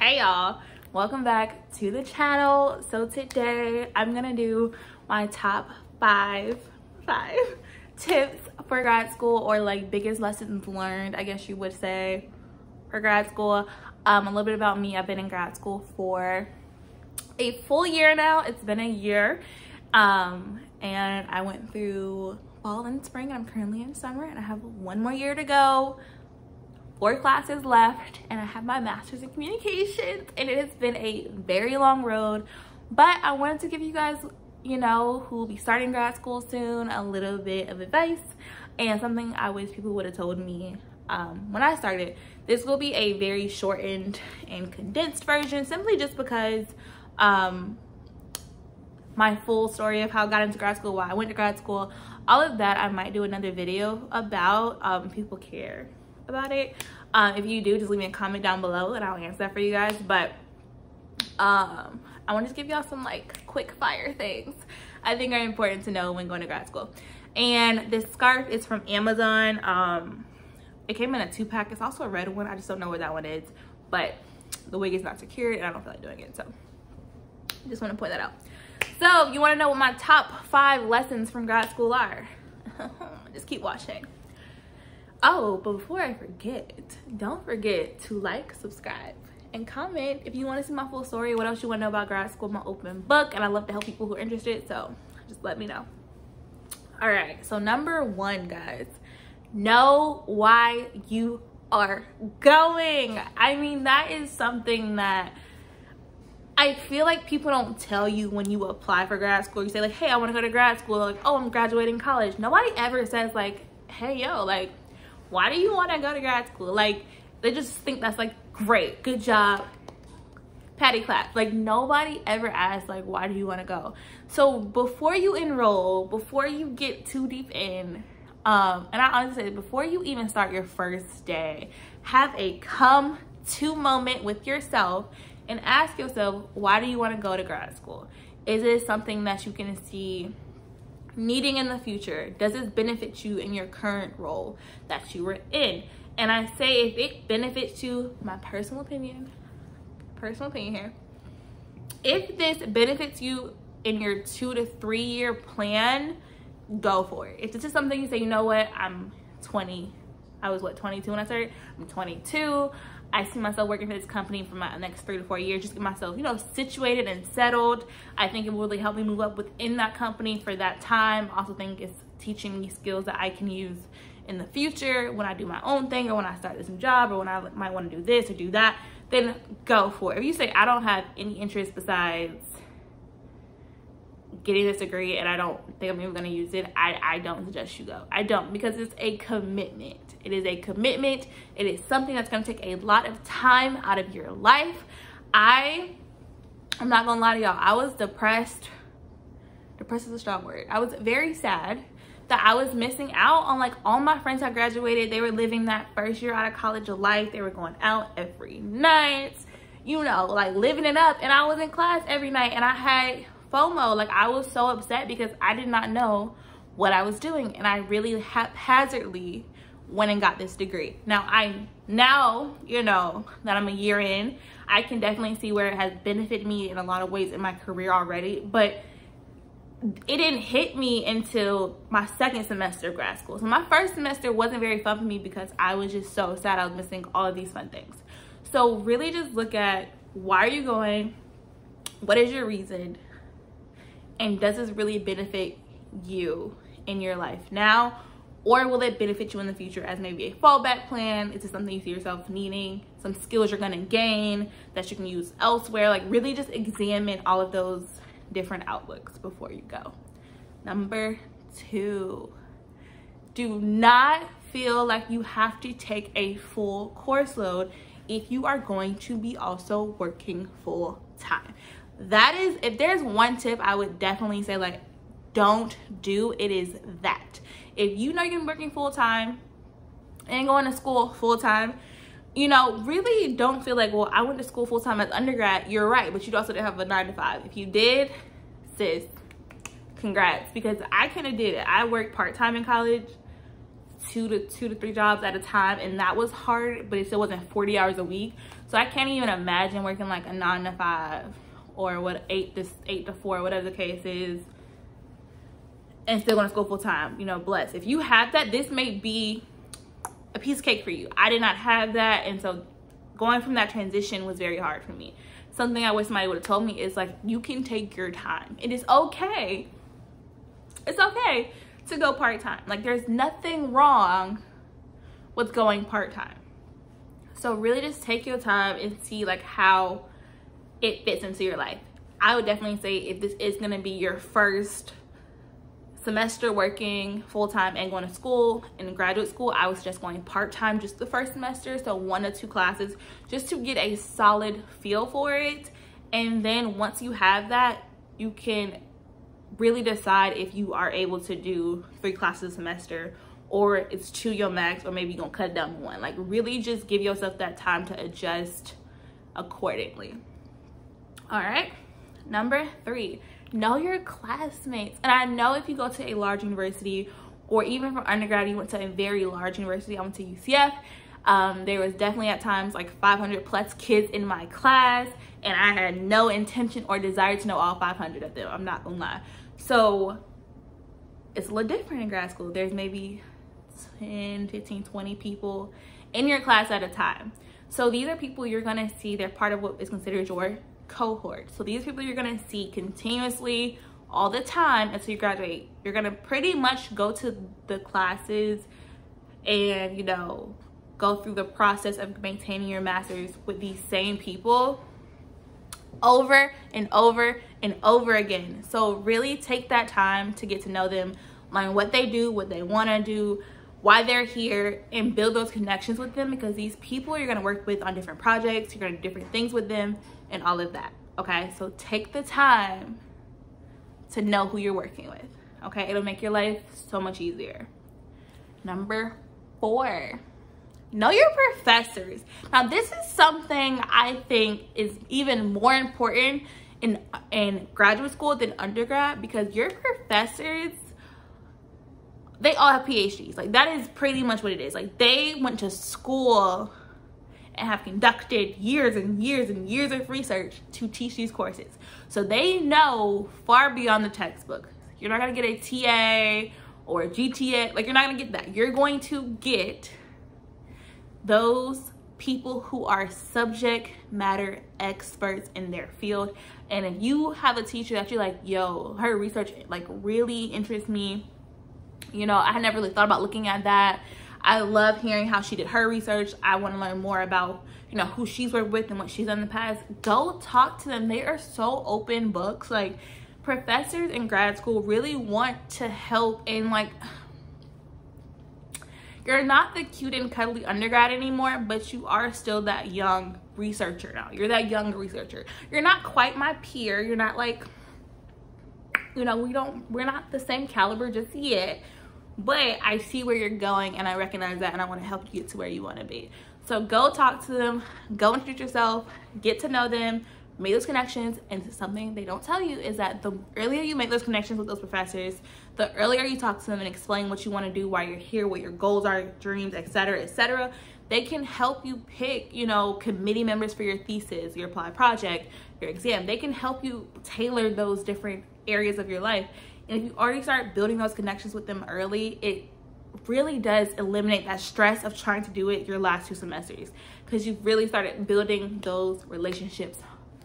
Hey y'all, welcome back to the channel. So today I'm gonna do my top five tips for grad school, or like biggest lessons learned, I guess you would say, for grad school. A little bit about me. I've been in grad school for a full year now. It's been a year, and I went through fall and spring, and I'm currently in summer, and I have one more year to go. 4 classes left, and I have my master's in communications, and it has been a very long road. But I wanted to give you guys, you know, who will be starting grad school soon, a little bit of advice and something I wish people would have told me when I started. This will be a very shortened and condensed version, simply just because my full story of how I got into grad school, why I went to grad school, all of that I might do another video about. People care about it. If you do, just leave me a comment down below and I'll answer that for you guys. But I want to just give y'all some like quick fire things I think are important to know when going to grad school. And this scarf is from Amazon. It came in a 2-pack. It's also a red one. I just don't know where that one is, but the wig is not secured and I don't feel like doing it, so just want to point that out. So you want to know what my top 5 lessons from grad school are? Just keep watching. Oh, but before I forget, don't forget to like, subscribe, and comment if you want to see my full story. What else you want to know about grad school? I'm an open book, and I love to help people who are interested, so just let me know. All right, so number 1, guys, know why you are going. I mean, that is something that I feel like people don't tell you when you apply for grad school. You say like, hey, I want to go to grad school. Like, oh, I'm graduating college. Nobody ever says like, hey, yo, like, why do you want to go to grad school? Like, they just think that's like, great, good job, patty clap. Like, nobody ever asks like, why do you want to go? So before you enroll, before you get too deep in, and I honestly say, before you even start your first day, have a come to moment with yourself and ask yourself, why do you want to go to grad school? Is it something that you can see needing in the future? Does this benefit you in your current role that you were in? And I say, if it benefits you, my personal opinion here, if this benefits you in your 2 to 3 year plan, go for it. If this is something you say, you know what, I'm 20, I was what, 22 when I started? I'm 22. I see myself working for this company for my next 3 to 4 years, just get myself, you know, situated and settled. I think it will really help me move up within that company for that time. I also think it's teaching me skills that I can use in the future when I do my own thing, or when I start this new job, or when I might want to do this or do that, then go for it. If you say, I don't have any interest besides getting this degree and I don't think I'm even going to use it, I don't suggest you go. I don't, because it's a commitment. It is a commitment. It is something that's going to take a lot of time out of your life. I'm not going to lie to y'all. I was depressed. Depressed is a strong word. I was very sad that I was missing out on like all my friends had graduated. They were living that first year out of college life. They were going out every night, you know, like living it up. And I was in class every night and I had FOMO. Like, I was so upset because I did not know what I was doing. And I really haphazardly went and got this degree. Now, you know, that I'm a year in, I can definitely see where it has benefited me in a lot of ways in my career already, but it didn't hit me until my 2nd semester of grad school. So my 1st semester wasn't very fun for me because I was just so sad I was missing all of these fun things. So really just look at, why are you going? What is your reason? And does this really benefit you in your life now? Or will it benefit you in the future as maybe a fallback plan? Is it something you see yourself needing? Some skills you're gonna gain that you can use elsewhere? Like, really just examine all of those different outlooks before you go. Number 2, do not feel like you have to take a full course load if you are going to be also working full time. That is, if there's one tip I would definitely say, like, don't do, it is that. If you know you're working full-time and going to school full-time, you know, really don't feel like, well, I went to school full-time as undergrad. You're right, but you also didn't have a 9 to 5. If you did, sis, congrats, because I kind of did it. I worked part-time in college, two to three jobs at a time, and that was hard, but it still wasn't 40 hours a week. So I can't even imagine working like a 9 to 5 or what 8 to 4, whatever the case is, and still going to school full time. You know, bless. If you have that, this may be a piece of cake for you. I did not have that, and so going from that transition was very hard for me. Something I wish somebody would have told me is like, you can take your time. It is okay. It's okay to go part-time. Like, there's nothing wrong with going part-time. So really just take your time and see like how it fits into your life. I would definitely say if this is going to be your first semester working full-time and going to school in graduate school, I was just going part-time just the first semester, so 1 to 2 classes, just to get a solid feel for it. And then once you have that, you can really decide if you are able to do 3 classes a semester, or it's 2 your max, or maybe you're gonna cut it down to 1. Like, really just give yourself that time to adjust accordingly. All right, number 3, know your classmates. And I know if you go to a large university, or even for undergrad, you went to a very large university. I went to UCF. There was definitely at times like 500 plus kids in my class, and I had no intention or desire to know all 500 of them. I'm not gonna lie. So it's a little different in grad school. There's maybe 10, 15, 20 people in your class at a time. So these are people you're gonna see. They're part of what is considered your cohort. So these people you're gonna see continuously all the time until you graduate. You're gonna pretty much go to the classes and, you know, go through the process of maintaining your master's with these same people over and over and over again. So really take that time to get to know them, learn what they do, what they want to do, why they're here, and build those connections with them, because these people you're going to work with on different projects, you're going to do different things with them and all of that. Okay, so take the time to know who you're working with. Okay, it'll make your life so much easier. Number 4, know your professors. Now, this is something I think is even more important in graduate school than undergrad, because your professors, they all have PhDs. Like, that is pretty much what it is. Like, they went to school and have conducted years and years and years of research to teach these courses. So they know far beyond the textbook. You're not gonna get a TA or a GTA. Like, you're not gonna get that. You're going to get those people who are subject matter experts in their field. And if you have a teacher that you're like, yo, her research like really interests me, you know, I had never really thought about looking at that. I love hearing how she did her research. I want to learn more about, you know, who she's worked with and what she's done in the past. Go talk to them. They are so open books. Like, professors in grad school really want to help. And like, you're not the cute and cuddly undergrad anymore, but you are still that young researcher now. You're that young researcher. You're not quite my peer. You're not like, you know, we're not the same caliber just yet, but I see where you're going and I recognize that, and I want to help you get to where you want to be. So go talk to them, go introduce yourself, get to know them, make those connections. And something they don't tell you is that the earlier you make those connections with those professors, the earlier you talk to them and explain what you want to do, why you're here, what your goals are, dreams, etc., they can help you pick, you know, committee members for your thesis, your applied project, your exam. They can help you tailor those different areas of your life. And if you already start building those connections with them early, it really does eliminate that stress of trying to do it your last 2 semesters, because you've really started building those relationships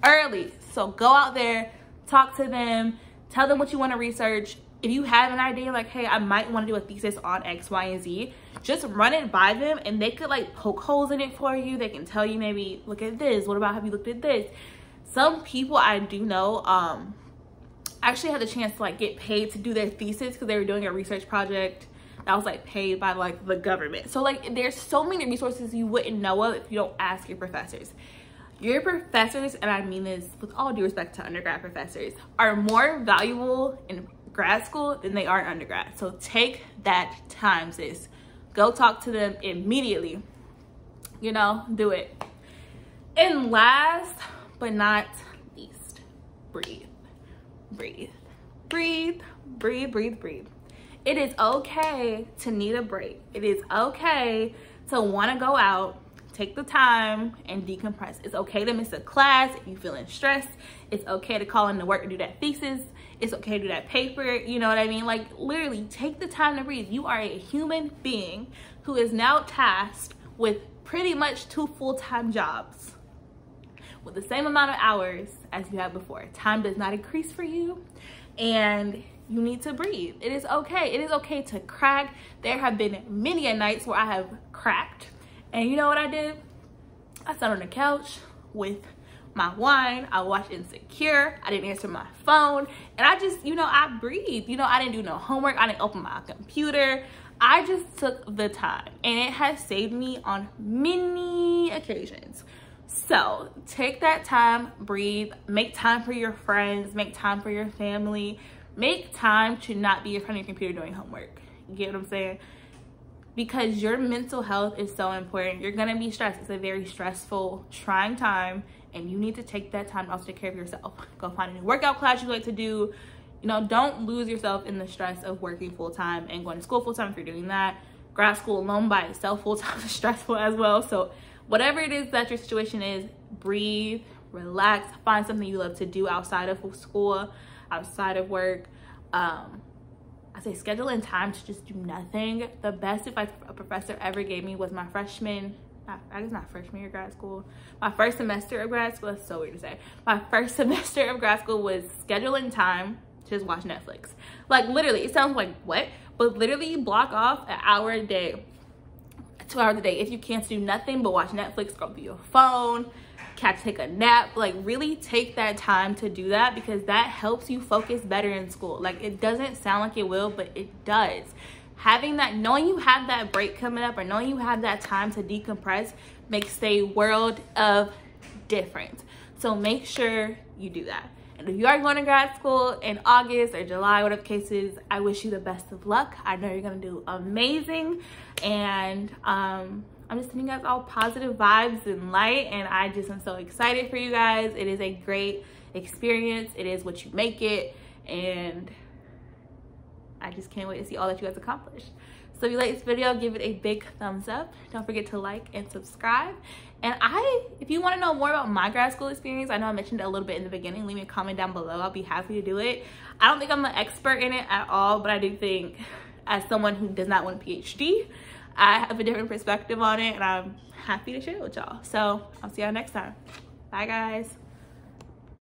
early. So go out there, talk to them, tell them what you want to research. If you have an idea like, hey, I might want to do a thesis on X, Y, and Z, just run it by them and they could like poke holes in it for you. They can tell you, maybe look at this. What about, have you looked at this? Some people I do know actually had the chance to like get paid to do their thesis because they were doing a research project that was like paid by like the government. So like, there's so many resources you wouldn't know of if you don't ask your professors. Your professors, and I mean this with all due respect to undergrad professors, are more valuable in grad school than they are in undergrad. So take that time, sis. Go talk to them immediately. You know, do it. And last but not least, breathe. Breathe. Breathe, breathe, breathe, breathe. It is okay to need a break. It is okay to want to go out, take the time and decompress. It's okay to miss a class if you're feeling stressed. It's okay to call in to work to do that thesis. It's okay to do that paper, you know what I mean? Like, literally take the time to breathe. You are a human being who is now tasked with pretty much 2 full-time jobs with the same amount of hours as you had before. Time does not increase for you, and you need to breathe. It is okay. It is okay to crack. There have been many a nights where I have cracked, and you know what I did? I sat on the couch with my wine. I watched Insecure. I didn't answer my phone, and I just, you know, I breathed. You know, I didn't do no homework. I didn't open my computer. I just took the time, and it has saved me on many occasions. So take that time, breathe, make time for your friends, make time for your family, make time to not be in front of your computer doing homework. You get what I'm saying? Because your mental health is so important. You're gonna be stressed. It's a very stressful, trying time, and you need to take that time to also take care of yourself. Go find a new workout class you like to do. You know, don't lose yourself in the stress of working full-time and going to school full-time if you're doing that. Grad school alone by itself full-time is stressful as well. So whatever it is that your situation is, breathe, relax, find something you love to do outside of school, outside of work. I say schedule in time to just do nothing. The best advice a professor ever gave me was my freshman, I guess not freshman year of grad school, my first semester of grad school. That's so weird to say. My first semester of grad school was schedule in time to just watch Netflix. Like, literally, it sounds like what? But literally block off an hour a day, 2 hours a day. If you can't do nothing but watch Netflix, scroll through your phone, take a nap, like really take that time to do that, because that helps you focus better in school. Like, it doesn't sound like it will, but it does. Having that, knowing you have that break coming up, or knowing you have that time to decompress, makes a world of difference. So make sure you do that. And if you are going to grad school in August or July, whatever the case is, I wish you the best of luck. I know you're gonna do amazing. And I'm just sending you guys all positive vibes and light, and I just am so excited for you guys. It is a great experience. It is what you make it, and I just can't wait to see all that you guys accomplish. So if you like this video, give it a big thumbs up. Don't forget to like and subscribe. And if you want to know more about my grad school experience, I know I mentioned it a little bit in the beginning, leave me a comment down below. I'll be happy to do it. I don't think I'm an expert in it at all, but I do think, as someone who does not want a PhD, I have a different perspective on it, and I'm happy to share it with y'all. So I'll see y'all next time. Bye, guys.